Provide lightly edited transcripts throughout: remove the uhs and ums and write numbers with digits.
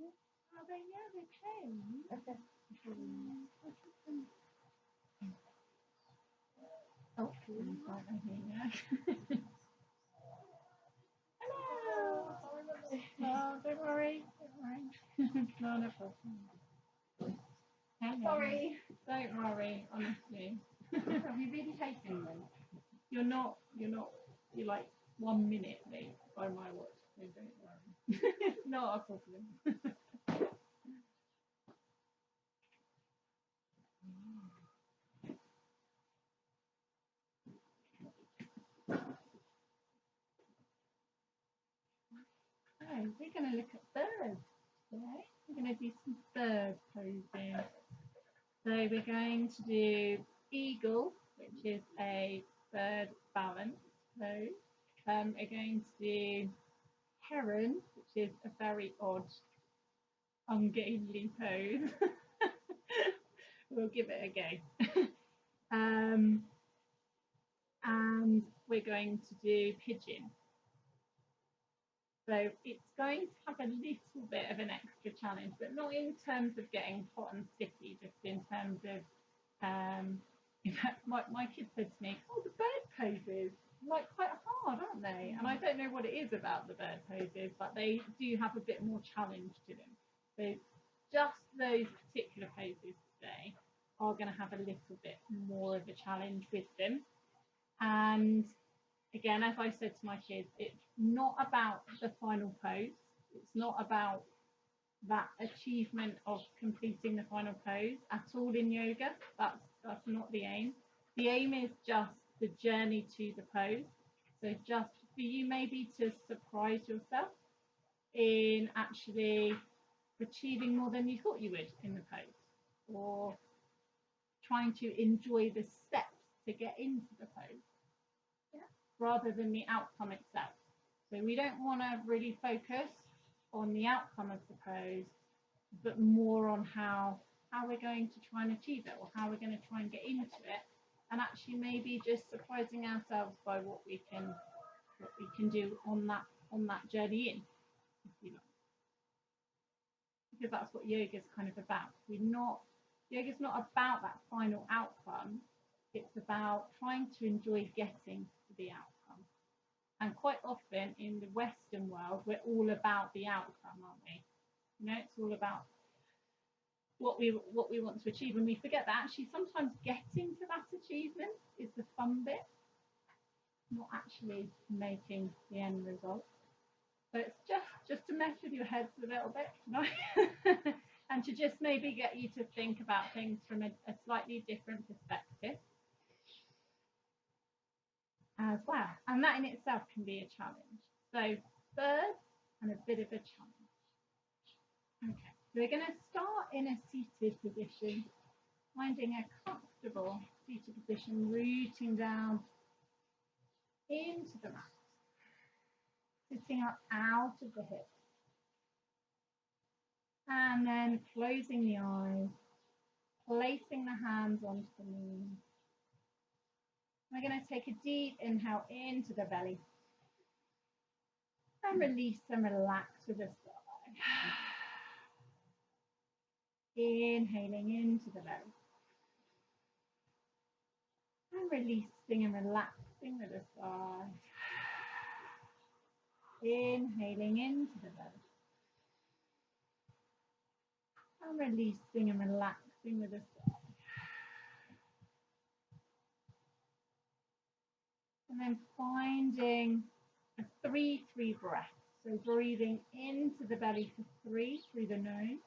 Oh, yeah, they came. Okay. Oh, hello. Oh, don't worry. No, no problem. Hello. Sorry. Don't worry, honestly. Have you really taken them? You're not, you're like 1 minute late by my watch, so don't worry. It's not a problem. So we're going to look at birds today. We're going to do some bird posing. So we're going to do eagle, which is a bird balance pose. We're going to do heron, which is a very odd, ungainly pose. We'll give it a go. And we're going to do pigeon. So it's going to have a little bit of an extra challenge, but not in terms of getting hot and sticky, just in terms of, in fact, my kid said to me, oh, the bird poses, like quite hard, aren't they? And I don't know what it is about the bird poses, but they do have a bit more challenge to them. So just those particular poses today are going to have a little bit more of a challenge with them. And again, as I said to my kids, it's not about the final pose. It's not about that achievement of completing the final pose at all in yoga. That's not the aim. The aim is just the journey to the pose. So just for you maybe to surprise yourself in actually achieving more than you thought you would in the pose, or trying to enjoy the steps to get into the pose, rather than the outcome itself. So we don't want to really focus on the outcome of the pose, but more on how we're going to try and achieve it, or how we're going to try and get into it, and actually maybe just surprising ourselves by what we can do on that journey in, if you like. Because that's what yoga is kind of about. Yoga's not about that final outcome. It's about trying to enjoy getting to the outcome. And quite often in the Western world, we're all about the outcome, aren't we? It's all about what we want to achieve, and we forget that actually sometimes getting to that achievement is the fun bit, not actually making the end result. So it's just to mess with your heads a little bit tonight, and to just maybe get you to think about things from a slightly different perspective as well. And that in itself can be a challenge. So birds and a bit of a challenge. Okay, so we're going to start in a seated position, finding a comfortable seated position, rooting down into the mat, sitting up out of the hips, and then closing the eyes, placing the hands onto the knees. We're going to take a deep inhale into the belly and release and relax with a sigh. Inhaling into the belly and releasing and relaxing with a sigh. Inhaling into the belly and releasing and relaxing with a sigh. And then finding a 3-3 breath. So breathing into the belly for 3 through the nose.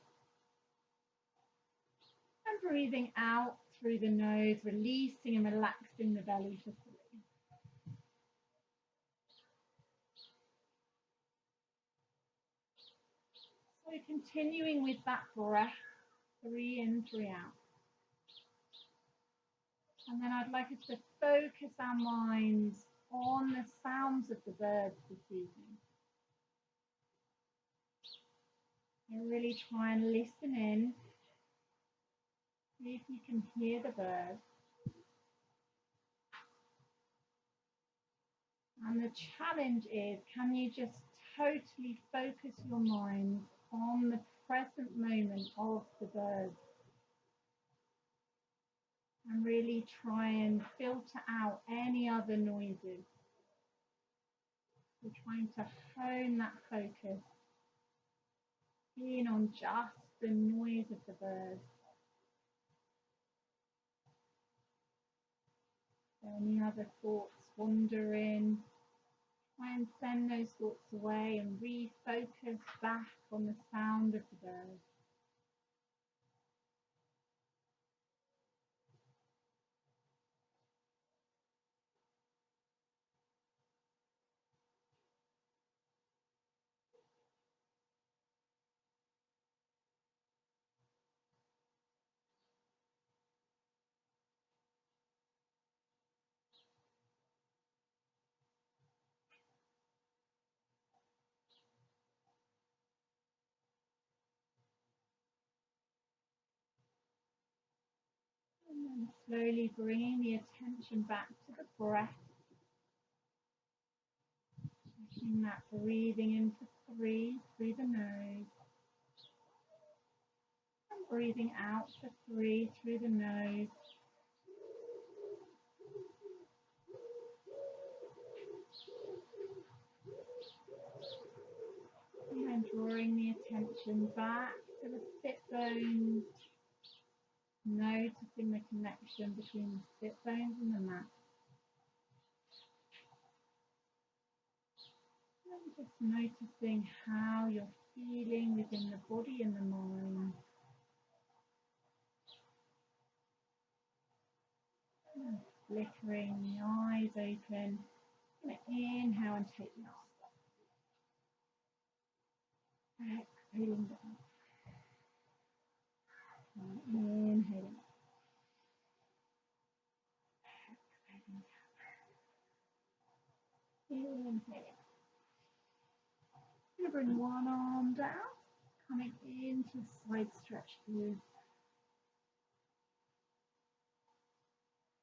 And breathing out through the nose, releasing and relaxing the belly for 3. So continuing with that breath, 3 in, 3 out. And then I'd like us to focus our minds on the sounds of the birds this evening. And really try and listen in. See if you can hear the birds. And the challenge is, can you just totally focus your mind on the present moment of the bird and really try and filter out any other noises. We're trying to hone that focus in on just the noise of the bird. Any other thoughts wandering, try and send those thoughts away and refocus back on the sound of the bird. And then slowly bringing the attention back to the breath. Taking that breathing in for 3 through the nose. And breathing out for 3 through the nose. And then drawing the attention back to the sit bones. Noticing the connection between the sit bones and the mat. And just noticing how you're feeling within the body and the mind. And flickering the eyes open. And inhale and take the arms up. Exhaling down. And inhaling up. Exhaling down. Inhaling. I'm going to bring one arm down, coming into side stretch here.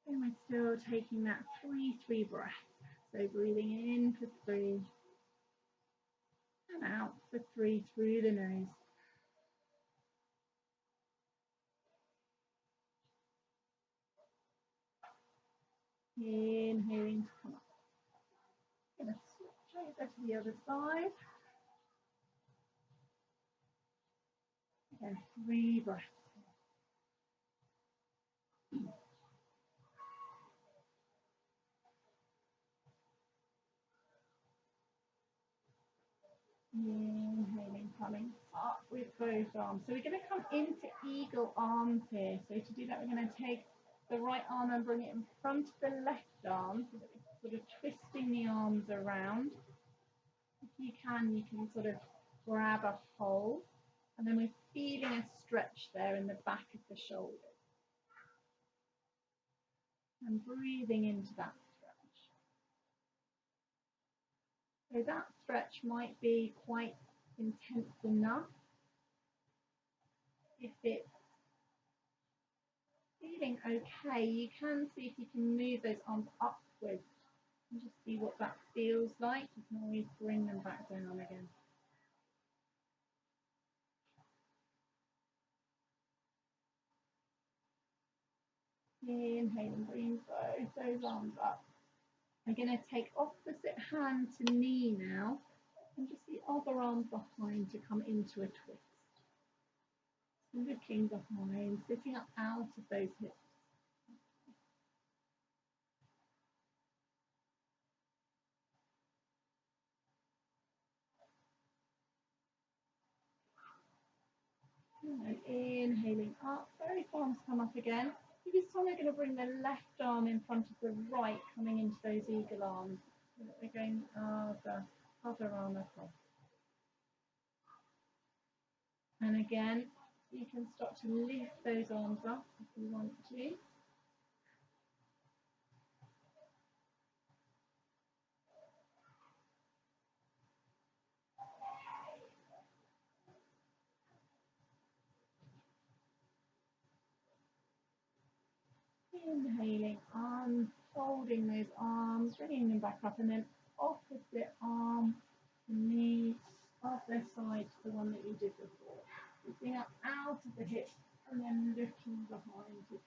And we're still taking that 3 breath. So breathing in for 3 and out for 3 through the nose. Inhaling to come up. Going to switch over to the other side. Again, 3 breaths. Inhaling, coming up with both arms. So we're going to come into eagle arms here. So to do that, we're going to take the right arm and bring it in front of the left arm, so that we're sort of twisting the arms around. If you can sort of grab a hold, and then we're feeling a stretch there in the back of the shoulders. And breathing into that stretch. So that stretch might be quite intense enough. If it's feeling okay, you can see if you can move those arms upwards and just see what that feels like. You can always bring them back down again. Inhaling, bring both those arms up. I'm going to take opposite hand to knee now, and just the other arm behind to come into a twist. Looking behind, sitting up out of those hips. And inhaling up, both arms come up again. This time we're going to bring the left arm in front of the right, coming into those eagle arms. So that we're going the other arm across. And again, you can start to lift those arms up if you want to. Inhaling, unfolding those arms, bringing them back up, and then opposite arm, knee, other side to the one that you did before. Lifting up out of the hip and then looking behind you.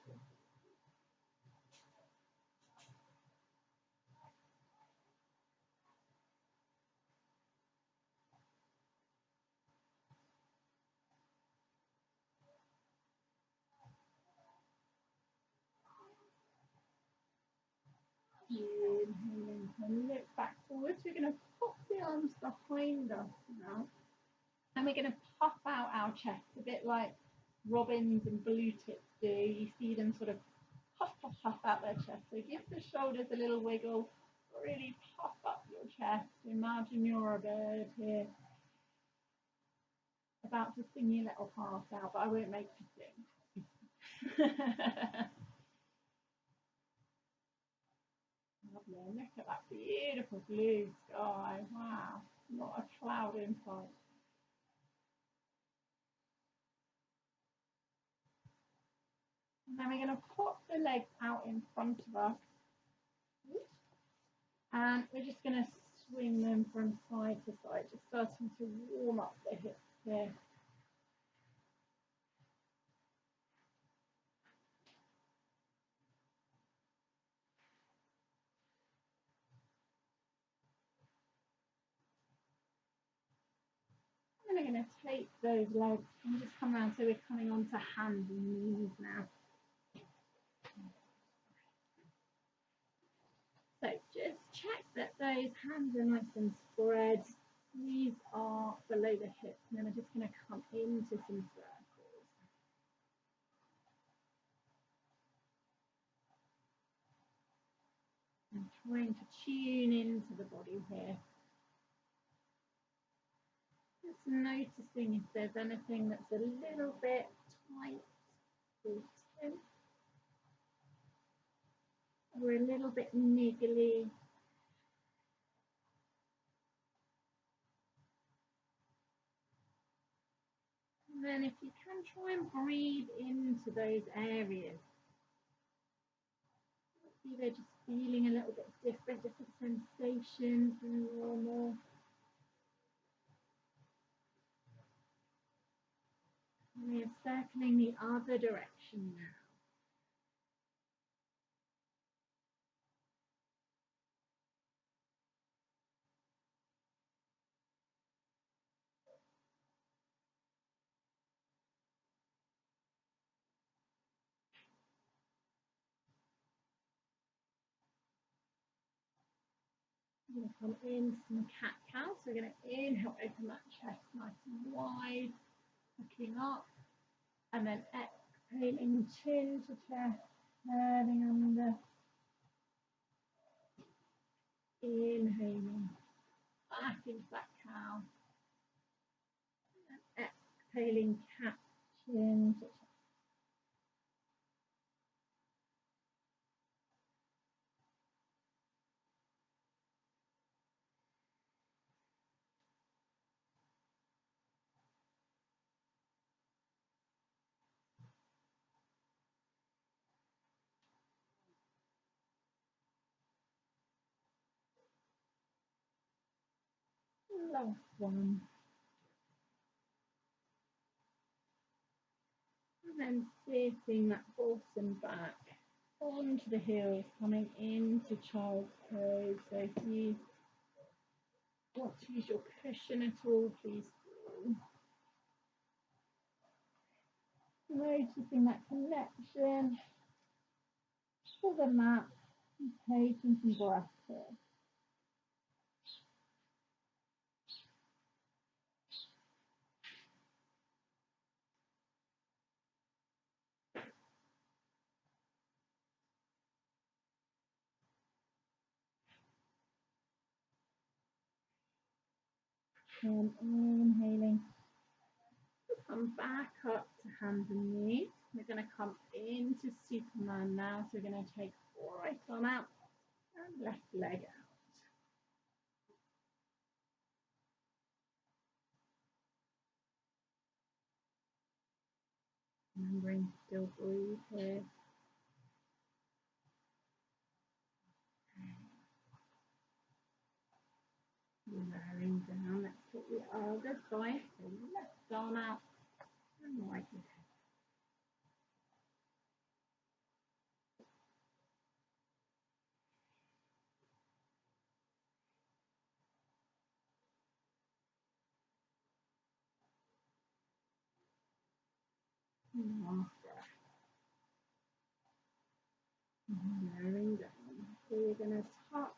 Inhaling and look back forwards. We're going to pop the arms behind us now. And we're going to puff out our chest, a bit like robins and blue tips do. You see them sort of puff, puff, puff out their chest. So give the shoulders a little wiggle. Really puff up your chest. Imagine you're a bird here, about to sing your little heart out, but I won't make you sing. Lovely. Look at that beautiful blue sky. Wow. Not a cloud in sight. And then we're going to pop the legs out in front of us. And we're just going to swing them from side to side, just starting to warm up the hips here. And we're going to take those legs and just come around, so we're coming onto hands and knees now. So just check that those hands are nice and spread. Knees are below the hips, and then we're just going to come into some circles. And trying to tune into the body here. Just noticing if there's anything that's a little bit tight or tense, or a little bit niggly. And then if you can, try and breathe into those areas. See, they're just feeling a little bit different sensations than normal. And we're circling the other direction now. We're going to come in some cat-cow. So we're going to inhale, open that chest nice and wide, looking up, and then exhaling chin to chest, curling under. Inhaling back into that cow, and exhaling cat, chin to chest. Last one. And then sitting that bottom back onto the heels, coming into child's pose. So if you want to use your cushion at all, please do. Noticing that connection to the mat and taking some breath here. And inhaling, come back up to hands and knees. We're going to come into Superman now. So we're going to take right arm out and left leg out. Remembering to still breathe here. Lowering down, let's put the other side, so left arm out And right. Last breath. Lowering down. So you're going to tuck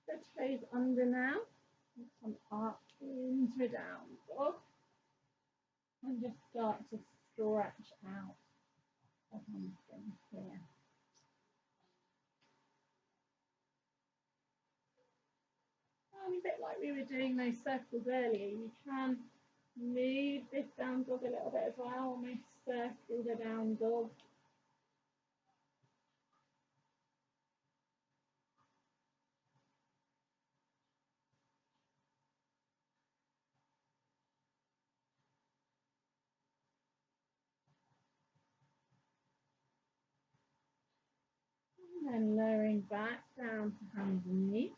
the toes under now. Come up into a down dog. And just start to stretch out the hamstrings here. And a bit like we were doing those circles earlier, you can move this down dog a little bit as well, almost circle the down dog. And then lowering back down to hands and knees.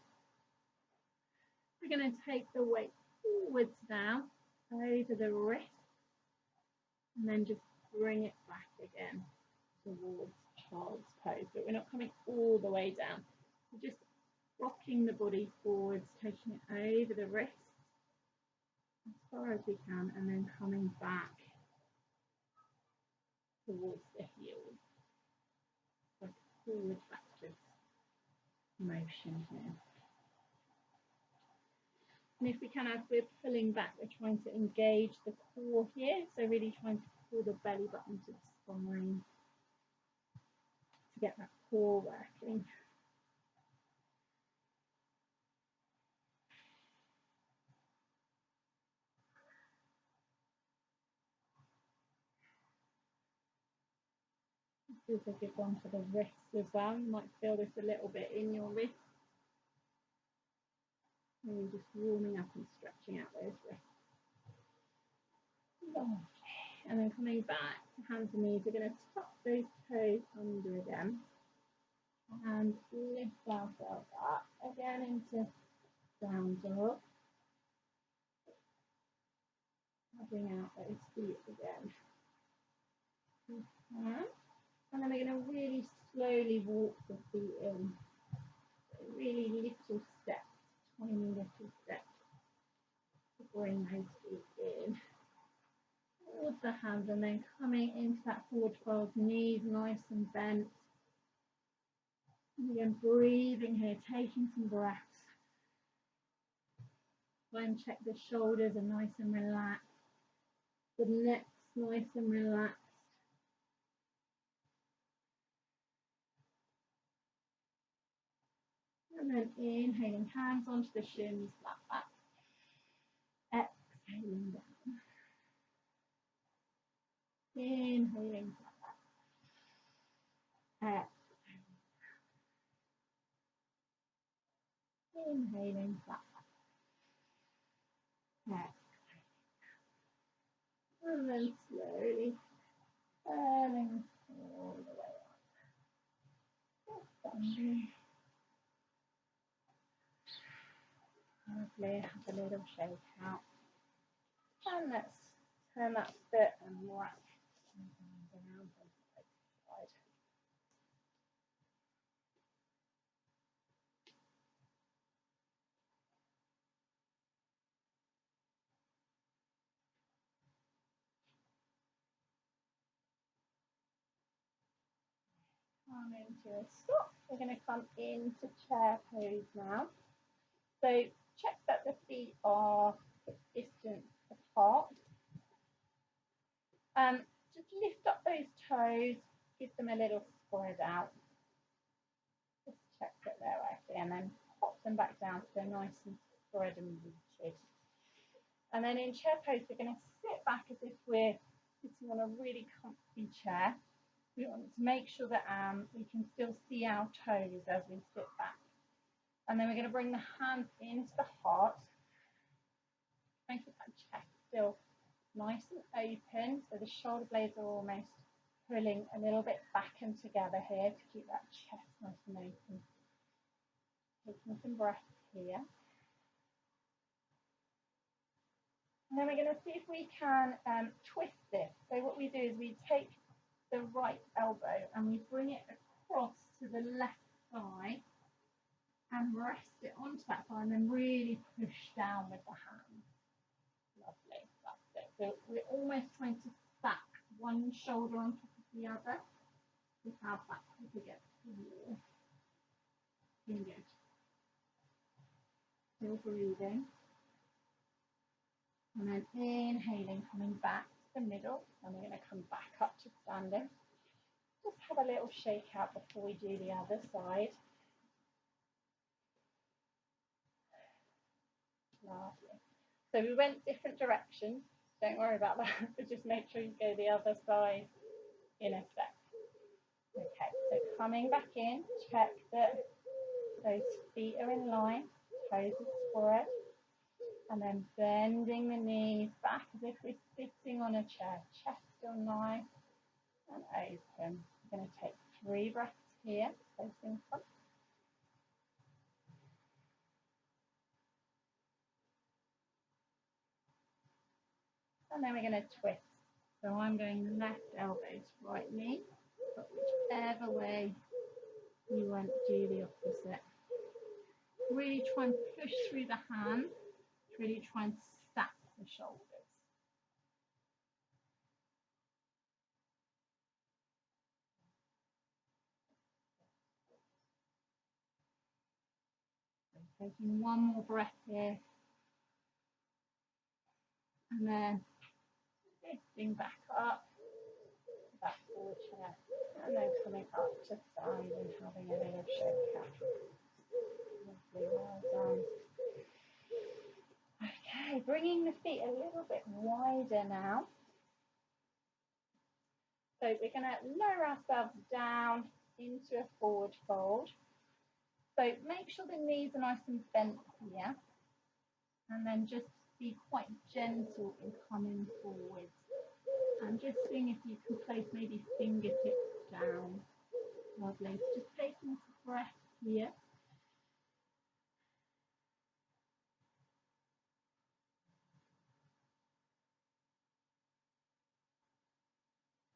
We're going to take the weight forwards now, over the wrist, and then just bring it back again towards child's pose. But we're not coming all the way down. We're just rocking the body forwards, taking it over the wrist as far as we can, and then coming back towards the heels. Like forward, backwards motion here. And if we can, as we're pulling back, we're trying to engage the core here. So really trying to pull the belly button to the spine to get that core working. This is a good one for the wrists as well. You might feel this a little bit in your wrists. Maybe just warming up and stretching out those wrists. Lovely. And then coming back to hands and knees, we're going to tuck those toes under again and lift ourselves up again into down dog. Bring out those feet again. And then we're going to really slowly walk the feet in. Really little steps, tiny little steps to bring those feet in. Towards the hands, and then coming into that forward fold, knees nice and bent. And again, breathing here, taking some breaths. Try and check the shoulders are nice and relaxed. The neck's nice and relaxed. And then inhaling, hands onto the shins, flat back. Exhaling down. Inhaling, flat back. Exhaling. Inhaling, flat back. Exhaling. And then slowly turning all the way up. Lovely, have a little shake out. And let's turn that foot and wrap around from side to side. Come into a stop. We're going to come into chair pose now. So check that the feet are distance apart. Just lift up those toes, give them a little spread out. Just check that they're working, and then pop them back down so they're nice and spread and rooted. And then in chair pose, we're going to sit back as if we're sitting on a really comfy chair. We want to make sure that we can still see our toes as we sit back. And then we're going to bring the hands into the heart. Make that chest still nice and open, so the shoulder blades are almost pulling a little bit back and together here to keep that chest nice and open. Taking some breaths here. And then we're going to see if we can twist this. So what we do is we take the right elbow and we bring it across to the left thigh and rest it onto that thigh and then really push down with the hand. Lovely, that's it. So we're almost trying to stack one shoulder on top of the other. See how backwards we get to the wall. Good. Still breathing. And then inhaling, coming back to the middle. And we're going to come back up to standing. Just have a little shake out before we do the other side. Lovely. So we went different directions. Don't worry about that, but just make sure you go the other side in a sec. Okay, so coming back in, check that those feet are in line, toes are spread, and then bending the knees back as if we're sitting on a chair, chest still nice and open. We're going to take 3 breaths here, facing front. And then we're going to twist. So I'm going left elbow to right knee, but whichever way you want to do the opposite. Really try and push through the hands, really try and stack the shoulders. So taking one more breath here. And then lifting back up, back forward chair, and then coming up to side and having a little shake out. Lovely, well done. Okay, bringing the feet a little bit wider now. So we're going to lower ourselves down into a forward fold. So make sure the knees are nice and bent here. And then just be quite gentle in coming forward. And just seeing if you can place maybe fingertips down. Lovely. Just taking a breath here.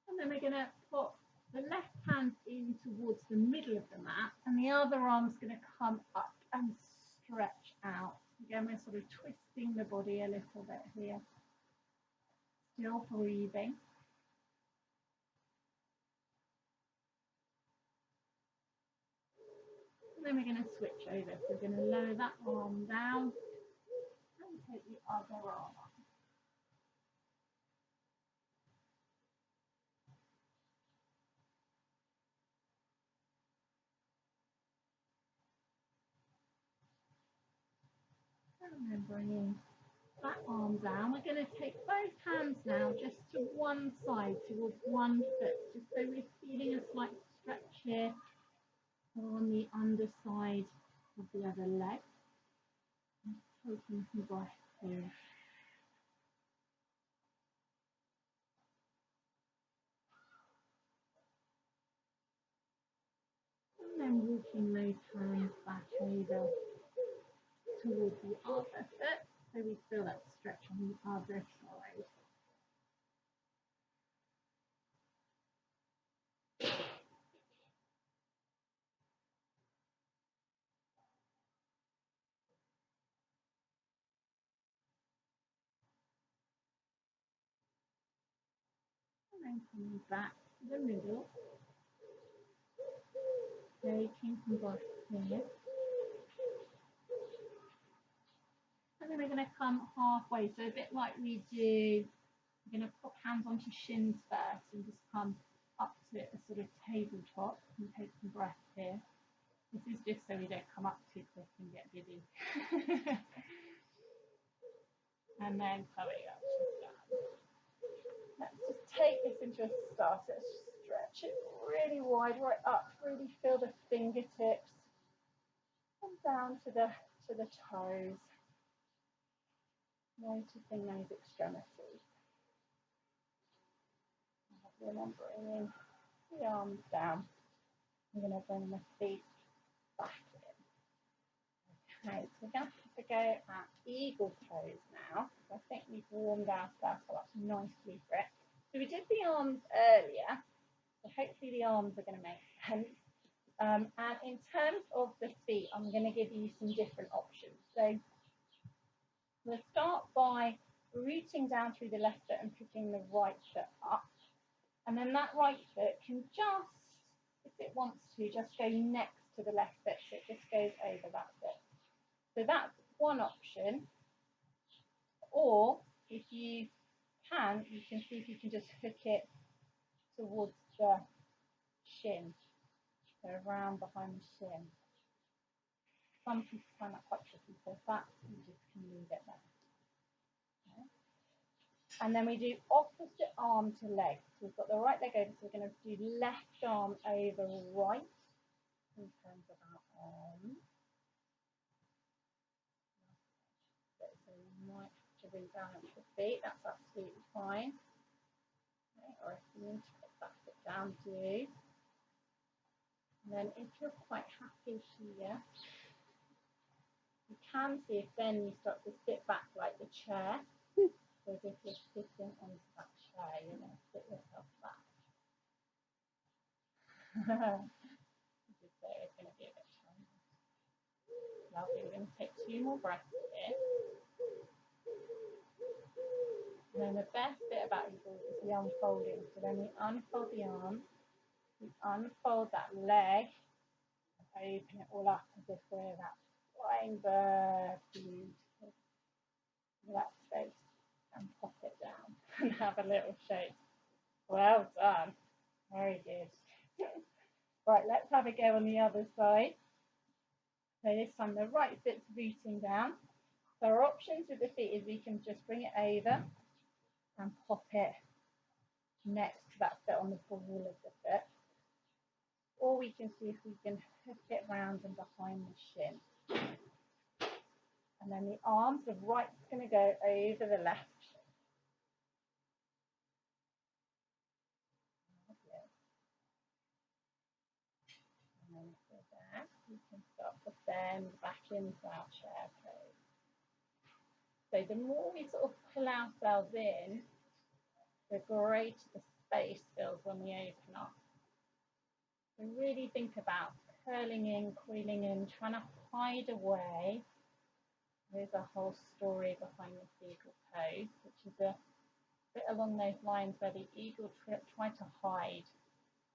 And then we're going to put the left hand in towards the middle of the mat and the other arm's going to come up and stretch out. Again, we're sort of twisting the body a little bit here. Still breathing. And then we're going to switch over. So we're going to lower that arm down and take the other arm up. And then bringing that arm down. We're going to take both hands now just to one side, towards one foot, just so we're feeling a slight stretch here on the underside of the other leg. Taking some breath here. And then walking those hands back over towards the other foot, so we feel that stretch on the other side. And then coming back to the middle, taking some breath here. And then we're going to come halfway, so a bit like we do, we're going to put hands onto shins first and just come up to a sort of tabletop and take some breath here. This is just so we don't come up too quick and get giddy. And then coming up to stand. Let's just take this into a start. Let's stretch it really wide, right up, really feel the fingertips and down to the toes. Noticing those extremities. Remembering the arms down. We're going to bring the feet back in. Okay, so we're going to have to go at eagle pose now. I think we've worn ourselves up nicely for it. So we did the arms earlier, so hopefully the arms are going to make sense. And in terms of the feet, I'm going to give you some different options. So we'll start by rooting down through the left foot and picking the right foot up. And then that right foot can just, if it wants to, just go next to the left foot, so it just goes over that foot. So that's one option. Or if you can see if you can just hook it towards the shin, so around behind the shin. Some people find that quite tricky, so that you just can leave it there. Okay. And then we do opposite arm to leg. So we've got the right leg over, so we're going to do left arm over right in terms of our arms. So you might have to rebalance the feet, that's absolutely fine. Okay, or if you need to put that foot down, do. And then if you're quite happy here, you can see if then you start to sit back like the chair. So as if you're sitting onto that chair, you're going to sit yourself back. Just say it's going to be a bit challenging. Lovely, we're going to take 2 more breaths in. And then the best bit about eagle is the unfolding. So then we unfold the arm, we unfold that leg, and open it all up as if we're that flying bird. Beautiful. Relax face and pop it down and have a little shake. Well done. Very good. Right, let's have a go on the other side. So this time the right foot's rooting down. So our options with the feet is we can just bring it over and pop it next to that foot on the ball of the foot. Or we can see if we can hook it round and behind the shin. And then the arms, the right's going to go over the left. And then if we're there, we can start to bend back into our chair pose. So the more we sort of pull ourselves in, the greater the space feels when we open up. So really think about curling in, coiling in, trying to hide away. There's a whole story behind this eagle pose, which is a bit along those lines where the eagle tried to hide,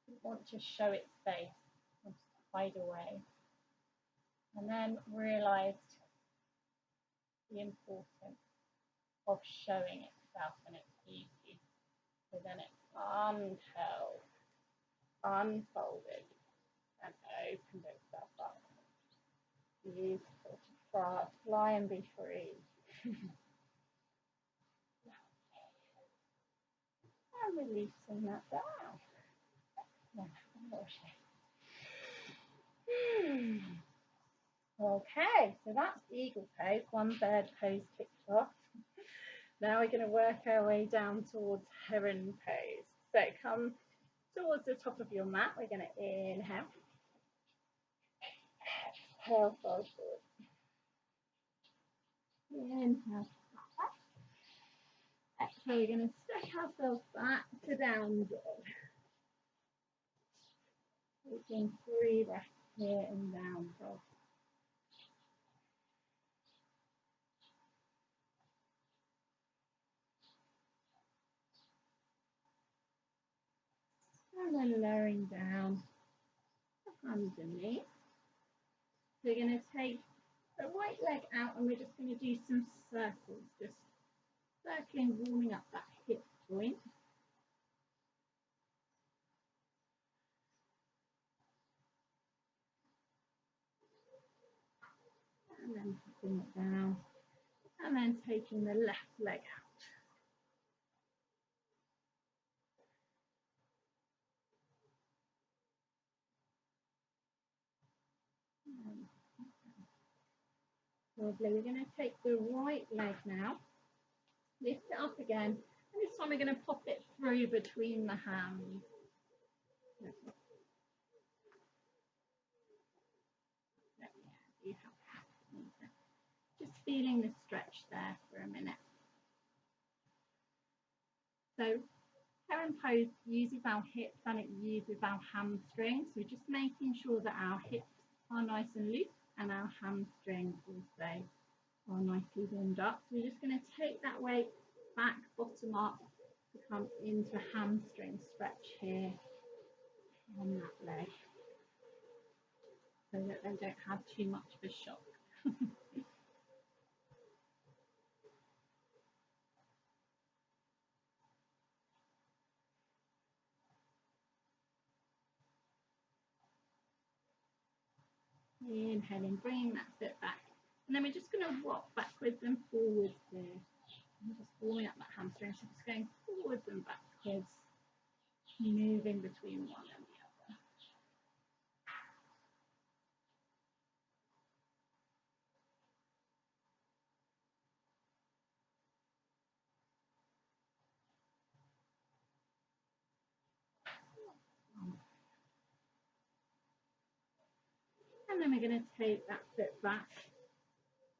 didn't want to show its face, wanted to hide away, and then realised the importance of showing itself and its beauty. So then it unheld, unfolded, and opened itself up. Beautiful to fly and be free. I'm releasing that down. Okay, so that's eagle pose, one bird pose kicked off. Now we're going to work our way down towards heron pose. So come towards the top of your mat. We're going to inhale. Exhale, fold forward. Inhale. Exhale, we're going to stretch ourselves back to down dog. Taking 3 breaths here and down dog. And then lowering down underneath. So we're going to take the right leg out and we're just going to do some circles, just circling, warming up that hip joint. And then putting it down. And then taking the left leg out. Lovely. We're going to take the right leg now, lift it up again, and this time we're going to pop it through between the hands. Just feeling the stretch there for a minute. So heron pose uses our hips and it uses our hamstrings. So we're just making sure that our hips are nice and loose and our hamstrings also are nicely warmed up. So we're just going to take that weight back, bottom up, to come into a hamstring stretch here on that leg, so that they don't have too much of a shock. Inhaling, bringing that foot back. And then we're just going to rock backwards and forwards here. I'm just warming up that hamstring. So just going forwards and backwards, moving between one and the other. And then we're going to take that foot back,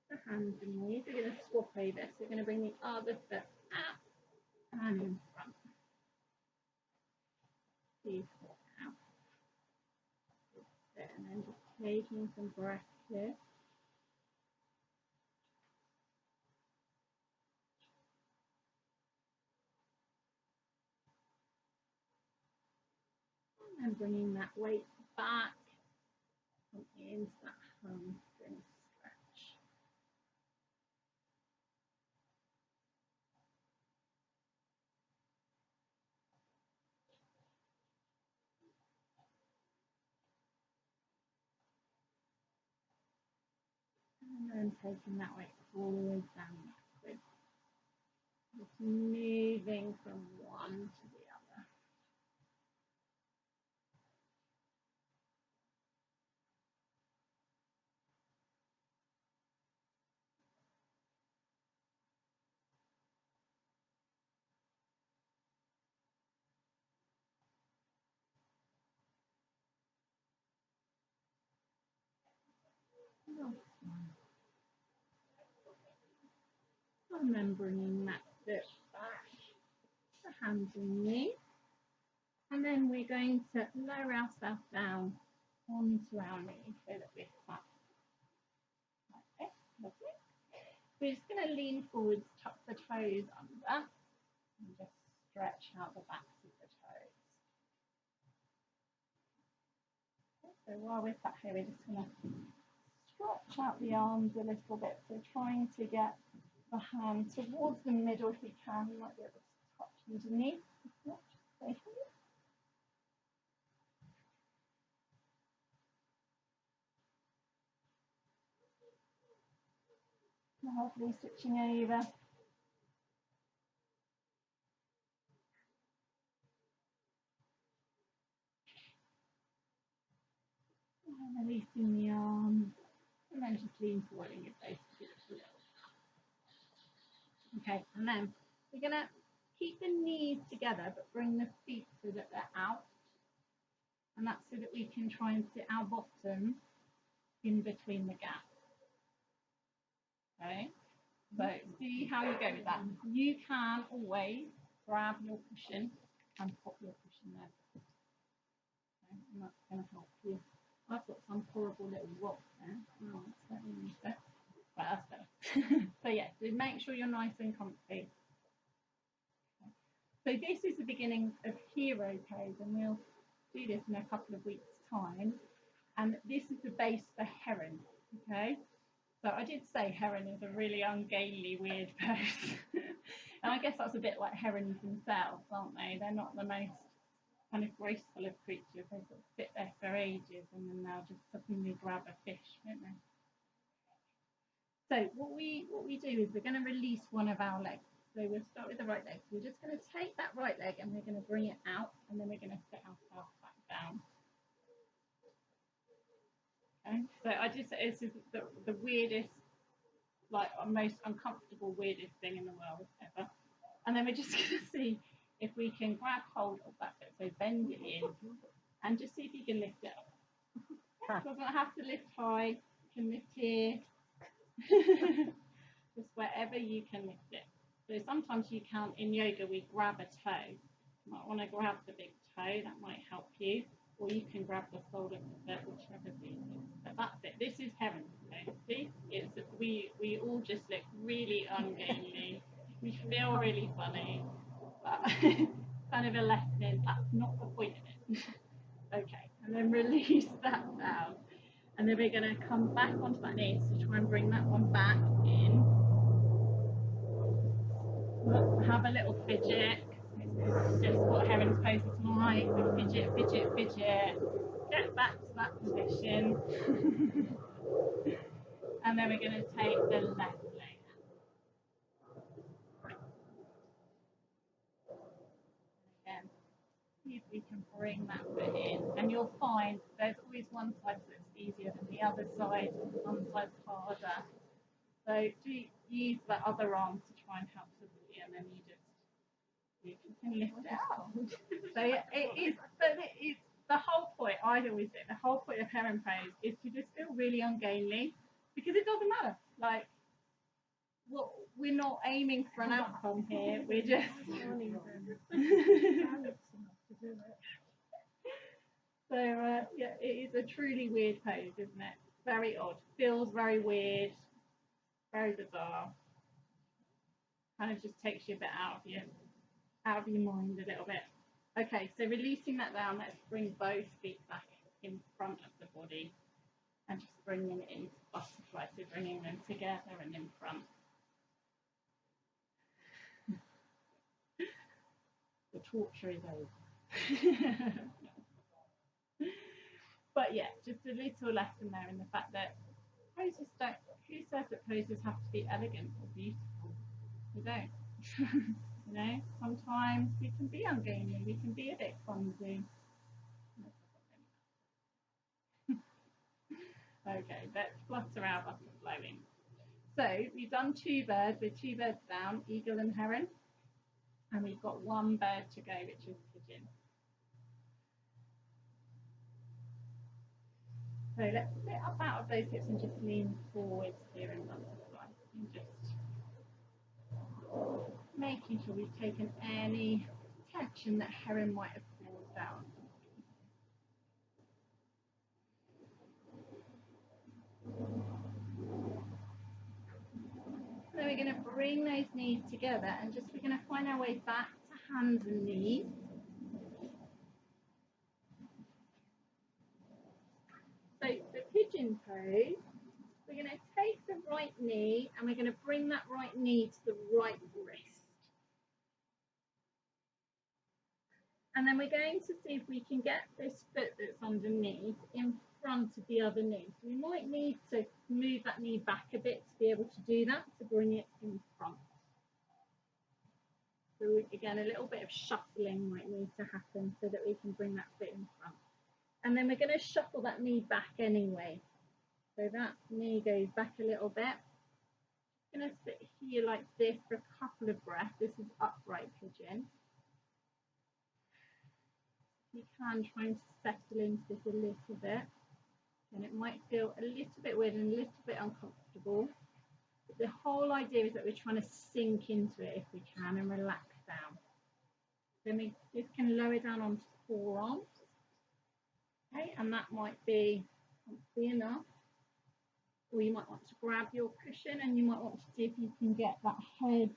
the hands and knees. We're going to swap over. So we're going to bring the other foot out and in front. Out. And then just taking some breath here. And bringing that weight back into that hamstring stretch. And then taking that weight forward, down, backwards. Just moving from one to the other. And then bringing that foot back, the hands and knees. And then we're going to lower ourselves down onto our knees so that we're flat. Okay, lovely. We're just going to lean forwards, tuck the toes under, and just stretch out the backs of the toes. Okay, so while we're sat here, we're just going to stretch out the arms a little bit. So trying to get the hand towards the middle if we can. You might be able to touch underneath. Lovely, switching over. And releasing the arms. And then just lean forward in your face. Okay, and then we're going to keep the knees together but bring the feet so that they're out. And that's so that we can try and sit our bottom in between the gaps. Okay, so see how you go with that. You can always grab your cushion and pop your cushion there. Okay, and that's going to help you. I've got some horrible little rocks there. Oh, that's really nice. But that's better. So yeah, so make sure you're nice and comfy. Okay. So this is the beginning of hero pose, and we'll do this in a couple of weeks' time. And this is the base for heron. Okay. So I did say heron is a really ungainly, weird pose. And I guess that's a bit like herons themselves, aren't they? They're not the most kind of graceful of creatures. They sort of sit there for ages and then they'll just suddenly grab a fish, don't they? So what we do is we're going to release one of our legs. So we'll start with the right leg. So we're just going to take that right leg and we're going to bring it out and then we're going to sit ourselves back down. Okay, so I just say this is the weirdest, like most uncomfortable, weirdest thing in the world ever. And then we're just going to see if we can grab hold of that bit. So bend it in and just see if you can lift it up. It doesn't have to lift high, you can lift here. Just wherever you can lift it. So sometimes you can, in yoga, we grab a toe. You might want to grab the big toe, that might help you. Or you can grab the sole of the foot, whichever is easiest. But that's it. This is heron pose. See? We all just look really ungainly. We feel really funny. But kind of a lesson. That's not the point of it. Okay. And then release that down. And then we're going to come back onto that knee. So try and bring that one back in. Have a little fidget. It's just what heron's pose is like. Fidget, fidget, fidget. Get back to that position. And then we're going to take the left leg. Again, see if we can bring that foot in. And you'll find there's always one side that's easier than the other side. One side's harder. So do use the other arm to try and help support you, and then you can lift it out. So it is the whole point. I always say the whole point of heron pose is to just feel really ungainly, because it doesn't matter. Like, well, we're not aiming for an outcome here. We're just. So yeah, it is a truly weird pose, isn't it? Very odd. Feels very weird. Very bizarre. Kind of just takes you a bit out of your mind a little bit. Okay, so releasing that down, let's bring both feet back in front of the body and just bring them into butterfly, so bringing them together and in front. The torture is over. But yeah, just a little lesson there in the fact that poses don't, who says that poses have to be elegant or beautiful? We don't. You know, sometimes we can be ungainly, we can be a bit clumsy. Okay, let's flutter our butterfly wings. So we've done two birds, with two birds down, eagle and heron. And we've got one bird to go, which is pigeon. So let's sit up out of those hips and just lean forwards here in butterfly. And just making sure we've taken any tension that heron might have caused down. So we're going to bring those knees together and just we're going to find our way back to hands and knees. So the pigeon pose, we're going to take the right knee and we're going to bring that right knee to the right wrist. And then we're going to see if we can get this foot that's underneath in front of the other knee. So we might need to move that knee back a bit to be able to do that, to bring it in front. So again, a little bit of shuffling might need to happen so that we can bring that foot in front. And then we're going to shuffle that knee back anyway. So that knee goes back a little bit. I'm going to sit here like this for a couple of breaths. This is upright pigeon. You can try and settle into this a little bit. And it might feel a little bit weird and a little bit uncomfortable. But the whole idea is that we're trying to sink into it if we can and relax down. Then we just can lower down onto forearms. Okay, and that might be enough. Or you might want to grab your cushion and you might want to see if you can get that head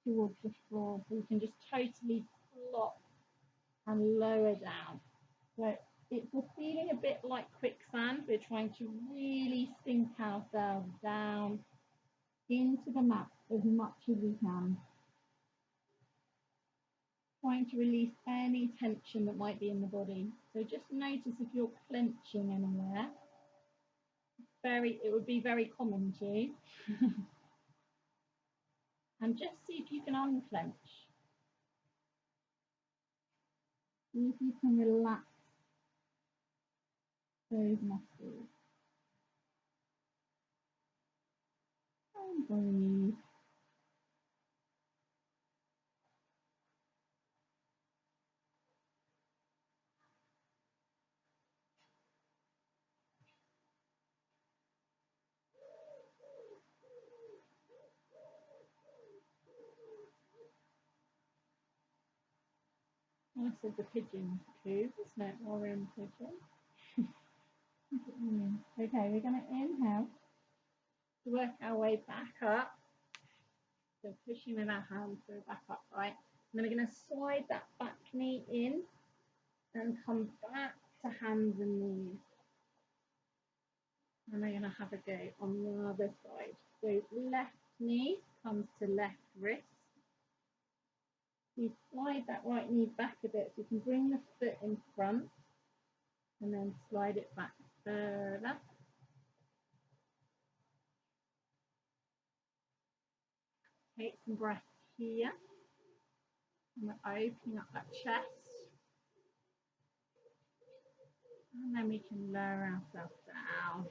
towards the floor. So you can just totally flop and lower down. So it's feeling a bit like quicksand. We're trying to really sink ourselves down into the mat as much as we can. Trying to release any tension that might be in the body. So just notice if you're clenching anywhere. It would be very common too. And just see if you can unclench. See if you can relax those muscles. And breathe. Nice of the pigeon too, isn't it? Warren pigeon. Okay, we're going to inhale to work our way back up. So pushing with our hands, so back up, right? And then we're going to slide that back knee in and come back to hands and knees. And we're going to have a go on the other side. So left knee comes to left wrist. You slide that right knee back a bit so you can bring the foot in front and then slide it back further. Take some breath here. And we're opening up that chest. And then we can lower ourselves down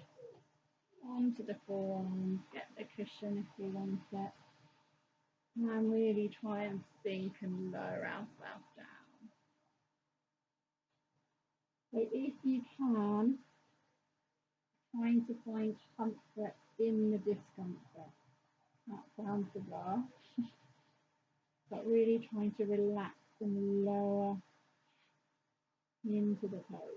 onto the forearms, get the cushion if you want it. And really try and sink and lower ourselves down. So if you can, trying to find comfort in the discomfort. That sounds bizarre. But really trying to relax and lower into the toes.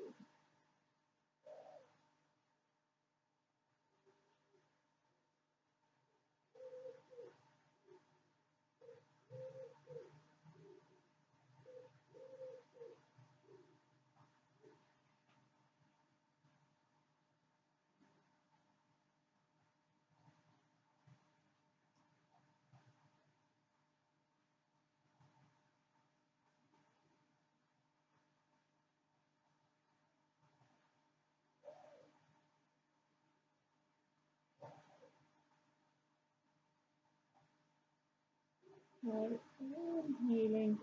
So inhaling,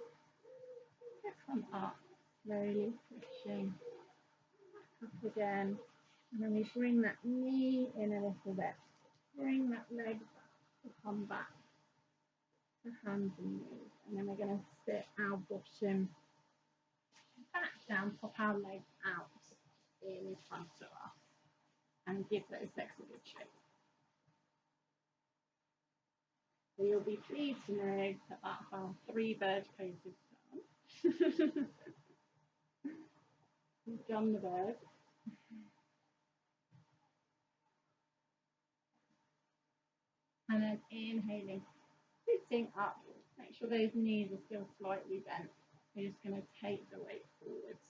just come up, slowly pushing up again. And then we bring that knee in a little bit. Bring that leg back to come back to hands and knees. And then we're going to sit our bottom back down, pop our legs out in front of us and give those legs a good shake. So you'll be pleased to know that that's our 3 bird poses done. We've done the bird. And then inhaling, sitting up. Make sure those knees are still slightly bent. We're just going to take the weight forwards.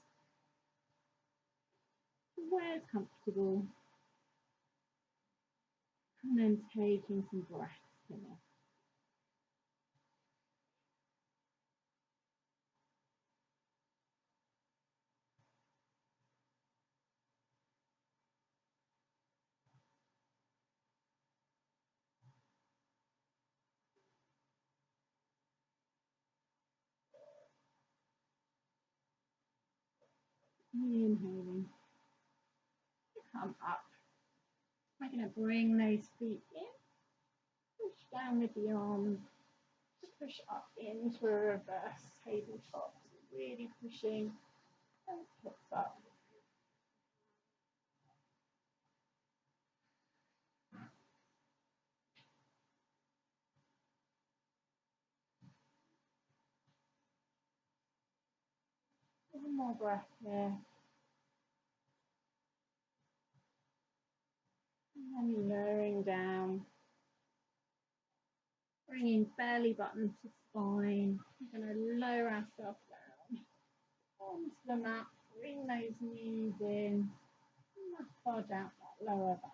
Where's comfortable. And then taking some breaths here. Inhaling. Come up. We're going to bring those feet in. Push down with the arms. Push up into a reverse tabletop. So really pushing those hips up. One more breath here. And then lowering down. Bringing belly button to spine. We're going to lower ourselves down onto the mat. Bring those knees in. Massage out that lower back.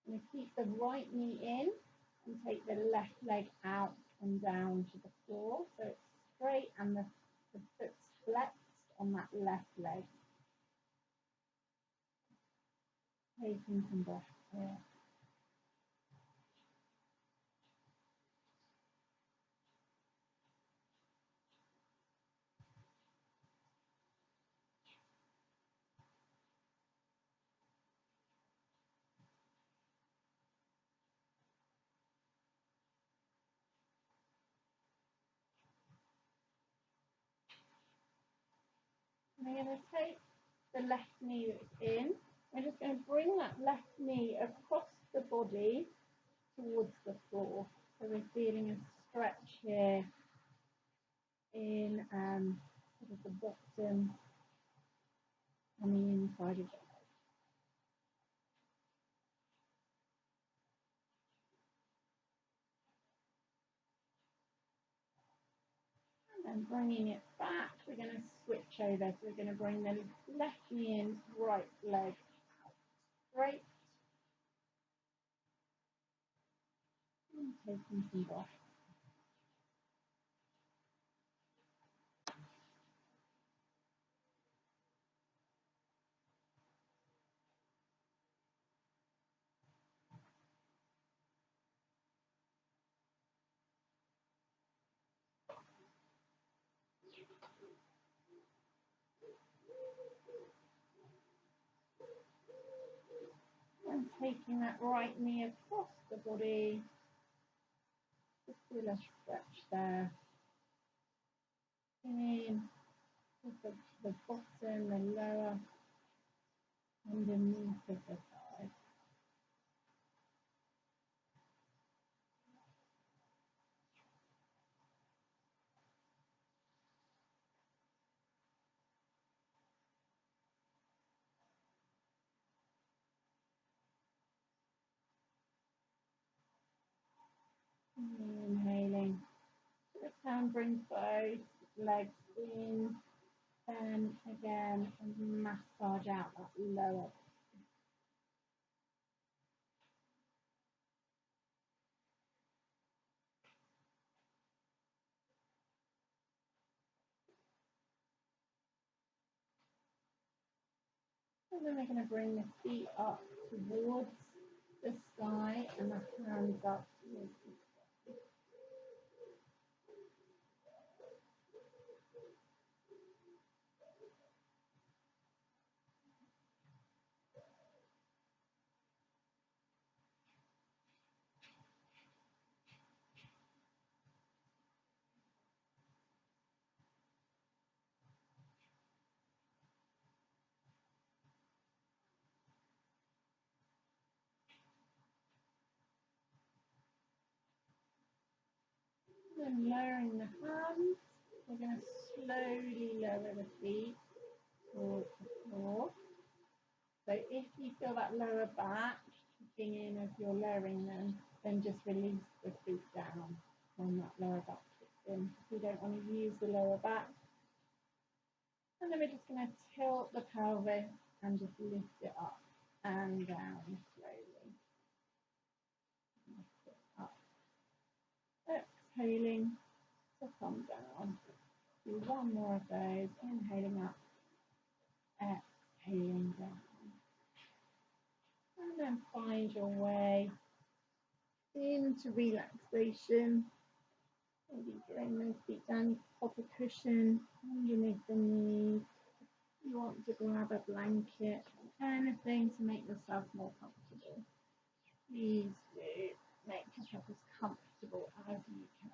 Going to keep the right knee in and take the left leg out and down to the floor. So it's straight and the foot's flexed on that left leg. Taking some breath here. And we're going to take the left knee that's in. We're just going to bring that left knee across the body towards the floor. So we're feeling a stretch here in sort of the bottom and the inside of the leg. And bringing it back, we're going to switch over. So we're going to bring the left knee in, right leg straight. And taking some breath. And taking that right knee across the body. Just feel a stretch there. In the bottom, the lower, underneath of the thigh. Inhaling. This time brings both legs in, then again, and massage out that lower. And then we're going to bring the feet up towards the sky and the hands up towards the sky. And lowering the hands, we're going to slowly lower the feet towards the floor. So if you feel that lower back kicking in as you're lowering them, then just release the feet down when that lower back kicks in. If you don't want to use the lower back. And then we're just going to tilt the pelvis and just lift it up and down slowly. Lift it up. Exhaling to come down. Do one more of those. Inhaling up. Exhaling down. And then find your way into relaxation. Maybe bring those feet down, pop a cushion underneath the knees. You want to grab a blanket, anything to make yourself more comfortable. Please do make yourself as comfortable as you can.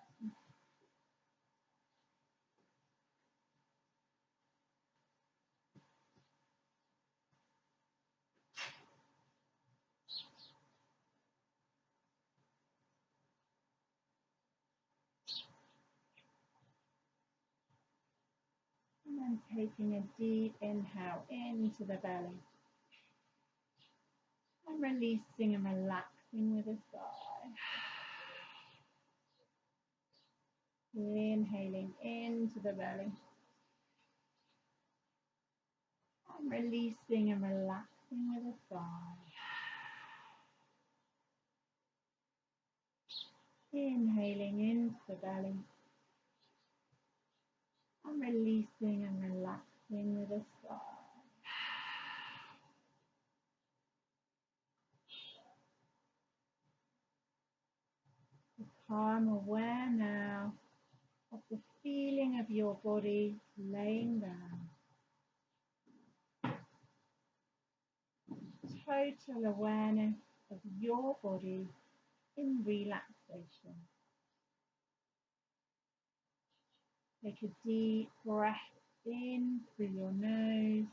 And then taking a deep inhale into the belly. And releasing and relaxing with a sigh. Inhaling into the belly. And releasing and relaxing with a sigh. Inhaling into the belly. And releasing and relaxing with a sigh. Become aware now of the feeling of your body laying down. Total awareness of your body in relaxation. Take a deep breath in through your nose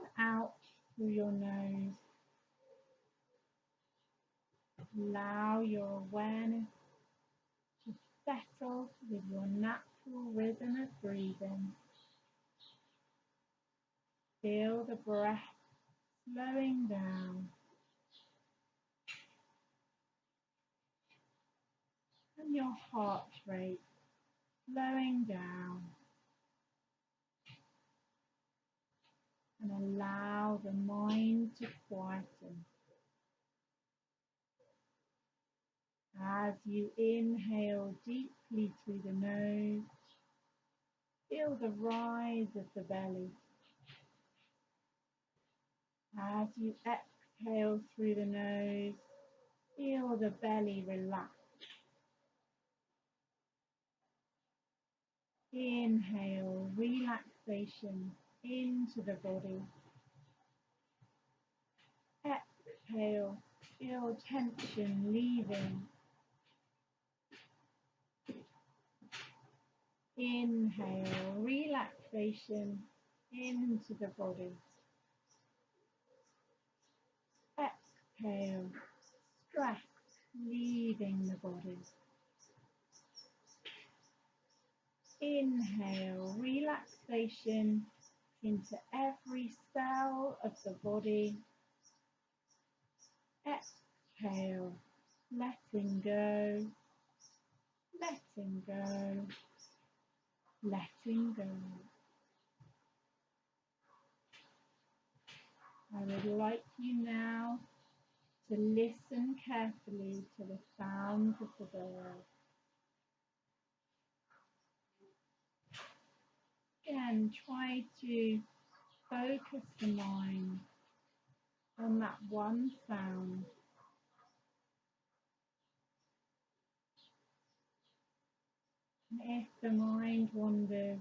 and out through your nose. Allow your awareness to settle with your natural rhythm of breathing. Feel the breath slowing down and your heart rate slowing down, and allow the mind to quieten. As you inhale deeply through the nose, feel the rise of the belly. As you exhale through the nose, feel the belly relax. Inhale relaxation into the body. Exhale, feel tension leaving. Inhale relaxation into the body. Exhale, stress leaving the body. Inhale relaxation into every cell of the body. Exhale, letting go, letting go, letting go. I would like you now to listen carefully to the sounds of the bird. Again, try to focus the mind on that one sound. And if the mind wanders,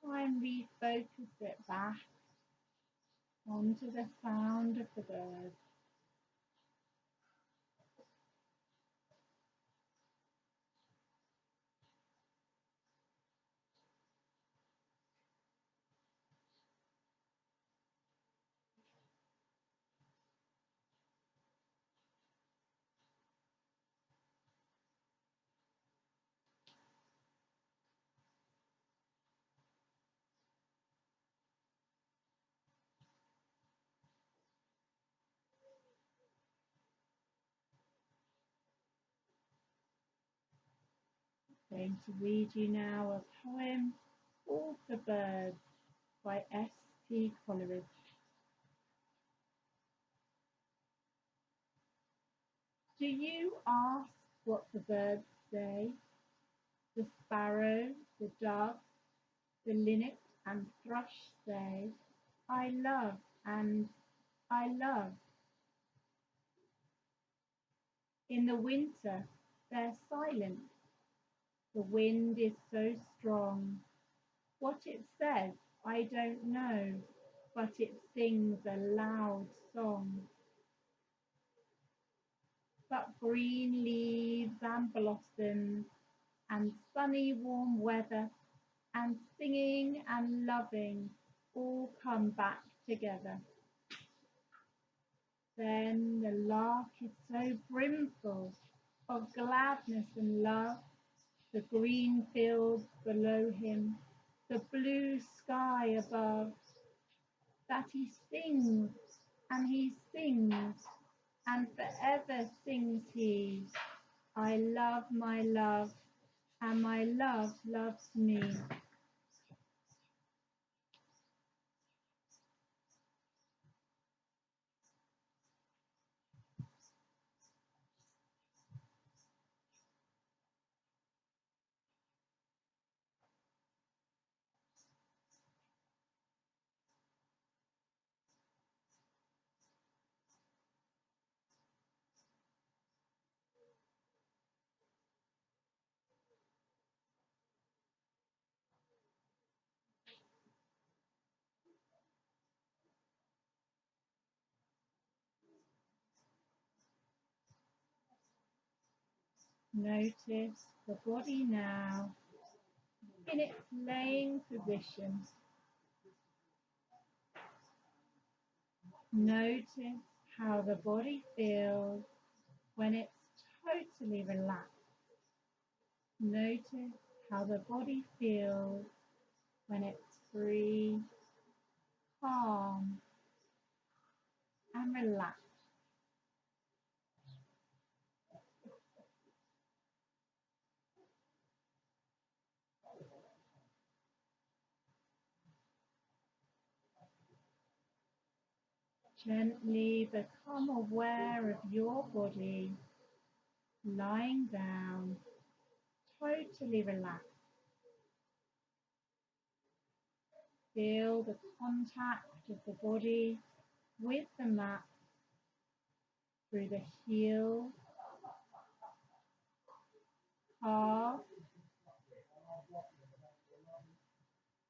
try and refocus it back onto the sound of the bird. I'm going to read you now a poem called The Birds by S.T. Coleridge. Do you ask what the birds say? The sparrow, the dove, the linnet and thrush say, I love and I love. In the winter, they're silent. The wind is so strong. What it says, I don't know, but it sings a loud song. But green leaves and blossoms and sunny warm weather and singing and loving all come back together. Then the lark is so brimful of gladness and love, the green fields below him, the blue sky above, that he sings and he sings, and forever sings he, I love my love, and my love loves me. Notice the body now in its laying position. Notice how the body feels when it's totally relaxed. Notice how the body feels when it's free, calm, and relaxed. Gently become aware of your body lying down, totally relaxed. Feel the contact of the body with the mat through the heel, calf,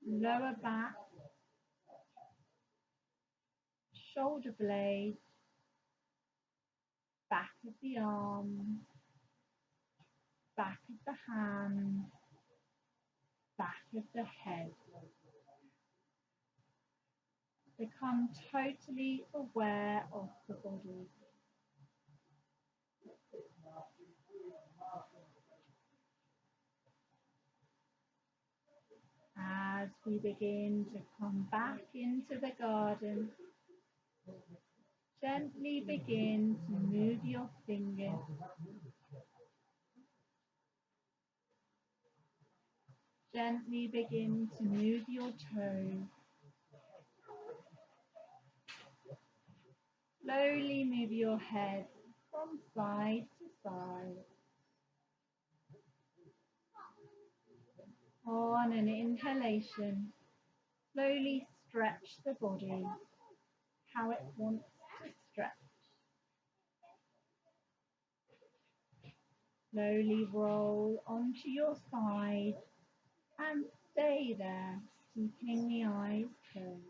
lower back, shoulder blade, back of the arm, back of the hand, back of the head. Become totally aware of the body. As we begin to come back into the garden, gently begin to move your fingers. Gently begin to move your toes. Slowly move your head from side to side. On an inhalation, slowly stretch the body how it wants to stretch. Slowly roll onto your side and stay there, keeping the eyes closed.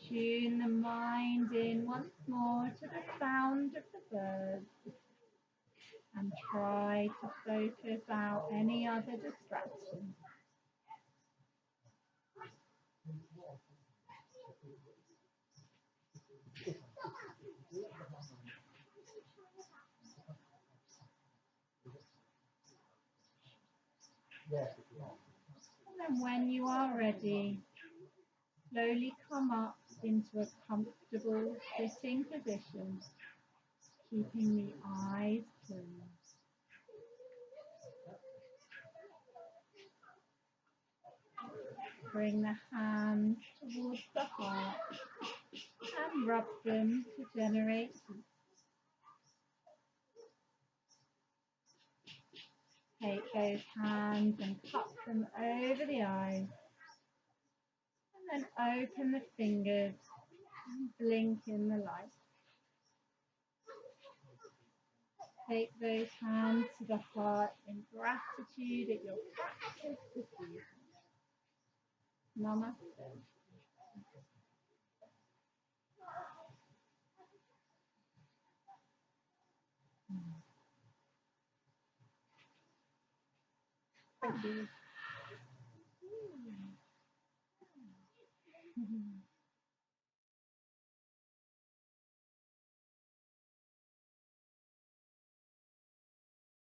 Tune the mind in once more to the sound of the birds and try to focus out any other distractions. And then when you are ready, slowly come up into a comfortable sitting position, keeping the eyes closed. Bring the hands towards the heart and rub them to generate heat. Take those hands and cup them over the eyes. And then open the fingers and blink in the light. Take those hands to the heart in gratitude at your practice this evening. Namaste. Thank you.